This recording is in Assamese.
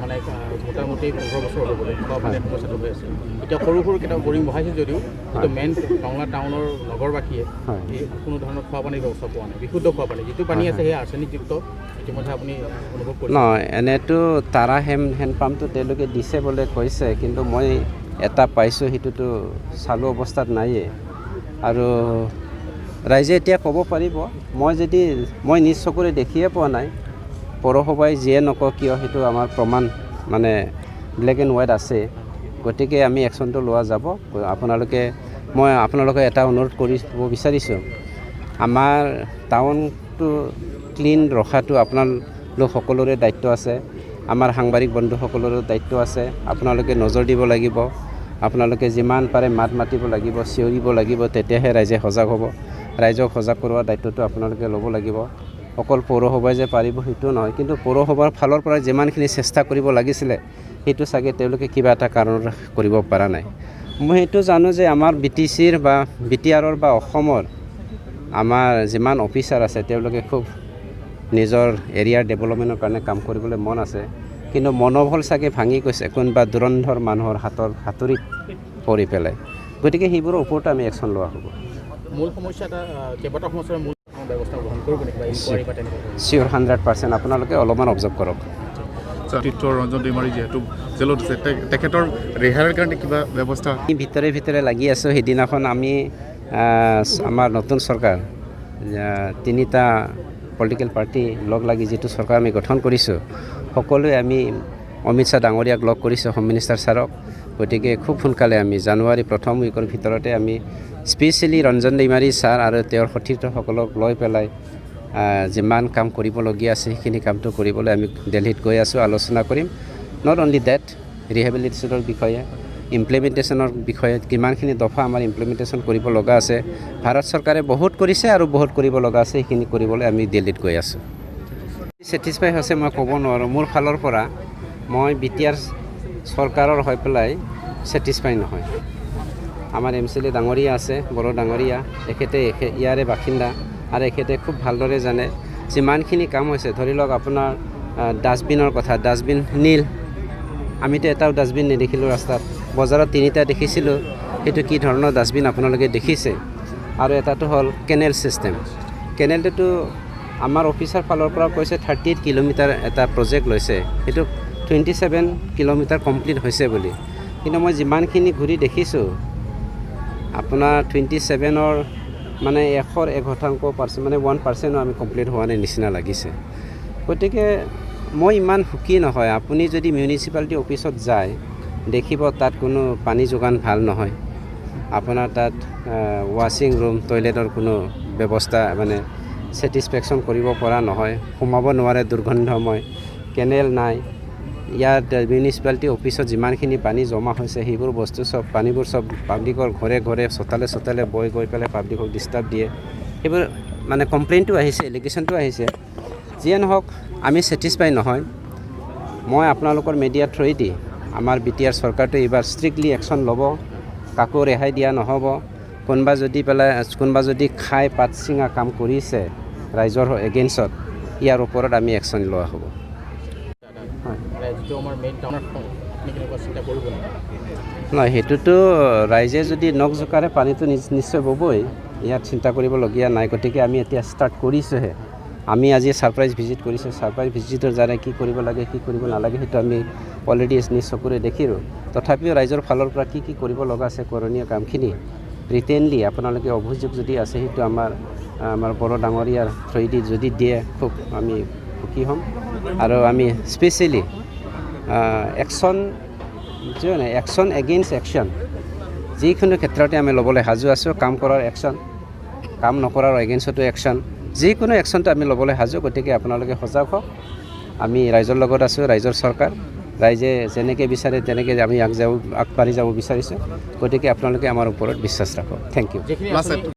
মানে মোটামুটি 15 বছৰ হৈ গ'লে মানে সমস্যাটো হৈ আছে এতিয়া সৰু সৰু কেইটা বৰিং বহাইছে যদিও কিন্তু মেইন টংলা টাউনৰ নগৰবাসীয়ে কোনো ধৰণৰ খোৱা পানীৰ ব্যৱস্থা পোৱা নাই বিশুদ্ধ খোৱা পানী যিটো পানী আছে সেই আৰ্ছেনিকযুক্ত ইতিমধ্যে আপুনি অনুভৱ কৰিছে নহয় এনেতো তাৰা হেণ্ড পাম্পটো তেওঁলোকে দিছে বুলি কৈছে কিন্তু মই এটা পাইছোঁ সেইটোতো চালু অৱস্থাত নাইয়ে আৰু ৰাইজে এতিয়া ক'ব পাৰিব মই নিজ চকুৰে দেখিয়ে পোৱা নাই পৌৰসভাই যিয়ে নকওঁ কিয় সেইটো আমাৰ প্ৰমাণ মানে ব্লেক এণ্ড হোৱাইট আছে গতিকে আমি একশ্যনটো লোৱা যাব মই আপোনালোকে এটা অনুৰোধ কৰিব বিচাৰিছোঁ আমাৰ টাউনটো ক্লিন ৰখাটো আপোনালোক সকলোৰে দায়িত্ব আছে আমাৰ সাংবাদিক বন্ধুসকলৰো দায়িত্ব আছে আপোনালোকে নজৰ দিব লাগিব আপোনালোকে যিমান পাৰে মাত মাতিব লাগিব চিঞৰিব লাগিব তেতিয়াহে ৰাইজে সজাগ হ'ব ৰাইজক সজাগ কৰোৱাৰ দায়িত্বটো আপোনালোকে ল'ব লাগিব অকল পৌৰসভাই যে পাৰিব সেইটো নহয় কিন্তু পৌৰসভাৰ ফালৰ পৰা যিমানখিনি চেষ্টা কৰিব লাগিছিলে সেইটো চাগে তেওঁলোকে কিবা এটা কাৰণত কৰিব পৰা নাই মই সেইটো জানো যে আমাৰ BTCৰ বা BTRৰ বা অসমৰ আমাৰ যিমান অফিচাৰ আছে তেওঁলোকে খুব নিজৰ এৰিয়াৰ ডেভেলপমেণ্টৰ কাৰণে কাম কৰিবলৈ মন আছে কিন্তু মনোবল চাগে ভাঙি গৈছে কোনোবা ধুৰন্ধৰ মানুহৰ হাতৰিত পৰি পেলাই গতিকে সেইবোৰৰ ওপৰত আমি একশ্যন লোৱা হ'ব মূল সমস্যা এটা কেইবাটাও সমস্যাৰ মূল ব্যৱস্থা গ্ৰহণ কৰিব নেকি ইনকুৱাৰী বা তেনেকুৱা চিয়'ৰ 100% আপোনালোকে অলপমান অবজাৰ্ভ কৰক ৰঞ্জন দৈমাৰী যিহেতু জেলত আছে তেখেতৰ ৰেহাইৰ কাৰণে কিবা ব্যৱস্থা ভিতৰে লাগি আছোঁ সেইদিনাখন আমি আমাৰ নতুন চৰকাৰ তিনিটা পলিটিকেল পাৰ্টি লগ লাগি যিটো চৰকাৰ আমি গঠন কৰিছোঁ সকলোৱে আমি অমিত শ্বাহ ডাঙৰীয়াক লগ কৰিছোঁ হোম মিনিষ্টাৰ ছাৰক গতিকে খুব সোনকালে আমি জানুৱাৰী প্ৰথম উইকৰ ভিতৰতে আমি স্পেচিয়েলি ৰঞ্জন দৈমাৰী ছাৰ আৰু তেওঁৰ সতীৰ্থসকলক লৈ পেলাই যিমান কাম কৰিবলগীয়া আছে সেইখিনি কামটো কৰিবলৈ আমি দিল্লীত গৈ আছোঁ আলোচনা কৰিম নট অনলি ডেট ৰিহেবিলিটেশ্যনৰ বিষয়ে ইমপ্লিমেণ্টেশ্যনৰ বিষয়ে কিমানখিনি দফা আমাৰ ইমপ্লিমেণ্টেশ্যন কৰিব লগা আছে ভাৰত চৰকাৰে বহুত কৰিছে আৰু বহুত কৰিব লগা আছে সেইখিনি কৰিবলৈ আমি দিল্লীত গৈ আছোঁ ছেটিছফাই হৈছে মই ক'ব নোৱাৰোঁ মোৰ ফালৰ পৰা মই BTR চৰকাৰৰ হৈ পেলাই ছেটিছফাই নহয় আমাৰ MCLA ডাঙৰীয়া আছে বড়ো ডাঙৰীয়া এখেতে ইয়াৰে বাসিন্দা আৰু এখেতে খুব ভালদৰে জানে যিমানখিনি কাম হৈছে ধৰি লওক আপোনাৰ ডাষ্টবিনৰ কথা ডাষ্টবিন নীল আমিতো এটাও ডাষ্টবিন নেদেখিলোঁ ৰাস্তাত বজাৰত 3টা দেখিছিলোঁ সেইটো কি ধৰণৰ ডাষ্টবিন আপোনালোকে দেখিছে আৰু এটাটো হ'ল কেনেল ছিষ্টেম কেনেলটোতো আমাৰ অফিচাৰ ফালৰ পৰা কৈছে 38 কিলোমিটাৰ এটা প্ৰজেক্ট লৈছে সেইটো 27 কিলোমিটাৰ কমপ্লিট হৈছে বুলি কিন্তু মই যিমানখিনি ঘূৰি দেখিছোঁ আপোনাৰ 27ৰ মানে 100% মানে 1%ও আমি কমপ্লিট হোৱা নাই নিচিনা লাগিছে গতিকে মই ইমান সুখী নহয় আপুনি যদি মিউনিচিপালিটি অফিচত যায় দেখিব তাত কোনো পানী যোগান ভাল নহয় আপোনাৰ তাত ৱাশ্বিং ৰুম টয়লেটৰ কোনো ব্যৱস্থা মানে ছেটিছফেকশ্যন কৰিব পৰা নহয় সোমাব নোৱাৰে দুৰ্গন্ধময় কেনেল নাই ইয়াত মিউনিচিপালিটি অফিচত যিমানখিনি পানী জমা হৈছে সেইবোৰ বস্তু চব পানীবোৰ চব পাব্লিকৰ ঘৰে চোতালে বৈ গৈ পেলাই পাব্লিকক ডিষ্টাৰ্ব দিয়ে সেইবোৰ মানে কমপ্লেইনটো আহিছে এলিগেশ্যনটো আহিছে যিয়ে নহওক আমি ছেটিছফাই নহয় মই আপোনালোকৰ মিডিয়া থ্ৰুৱেদি আমাৰ BTR চৰকাৰটো এইবাৰ ষ্ট্ৰিক্টলি একশ্যন ল'ব কাকো ৰেহাই দিয়া নহ'ব কোনোবা যদি খাই পাত ছিঙা কাম কৰিছে ৰাইজৰ এগেইনষ্টত ইয়াৰ ওপৰত আমি একশ্যন লোৱা হ'ব নহয় সেইটোতো ৰাইজে যদি নখ জোকাৰে পানীটো নিশ্চয় ববই ইয়াত চিন্তা কৰিবলগীয়া নাই গতিকে আমি এতিয়া ষ্টাৰ্ট কৰিছোঁহে আমি আজি ছাৰপ্ৰাইজ ভিজিট কৰিছোঁ ছাৰপ্ৰাইজ ভিজিটৰ দ্বাৰা কি কৰিব লাগে কি কৰিব নালাগে সেইটো আমি অলৰেডি নিজ চকুৰে দেখিলোঁ তথাপিও ৰাইজৰ ফালৰ পৰা কি কৰিব লগা আছে কৰণীয় কামখিনি ৰিটেনলি আপোনালোকে অভিযোগ যদি আছে সেইটো আমাৰ বড়ো ডাঙৰীয়াৰ থ্ৰুৱেদি যদি দিয়ে খুব আমি সুখী হ'ম আৰু আমি স্পেচিয়েলি একশ্যন এগেইনষ্ট একশ্যন যিকোনো ক্ষেত্ৰতে আমি ল'বলৈ সাজু আছোঁ কাম কৰাৰ একশ্যন কাম নকৰাৰ এগেইনষ্টতো একশ্যন যিকোনো একশ্যনটো আমি ল'বলৈ সাজু গতিকে আপোনালোকে সজাগ হওক আমি ৰাইজৰ লগত আছোঁ ৰাইজৰ চৰকাৰ ৰাইজে যেনেকৈ বিচাৰে তেনেকৈ আমি আগবাঢ়ি যাব বিচাৰিছোঁ গতিকে আপোনালোকে আমাৰ ওপৰত বিশ্বাস ৰাখক থেংক ইউ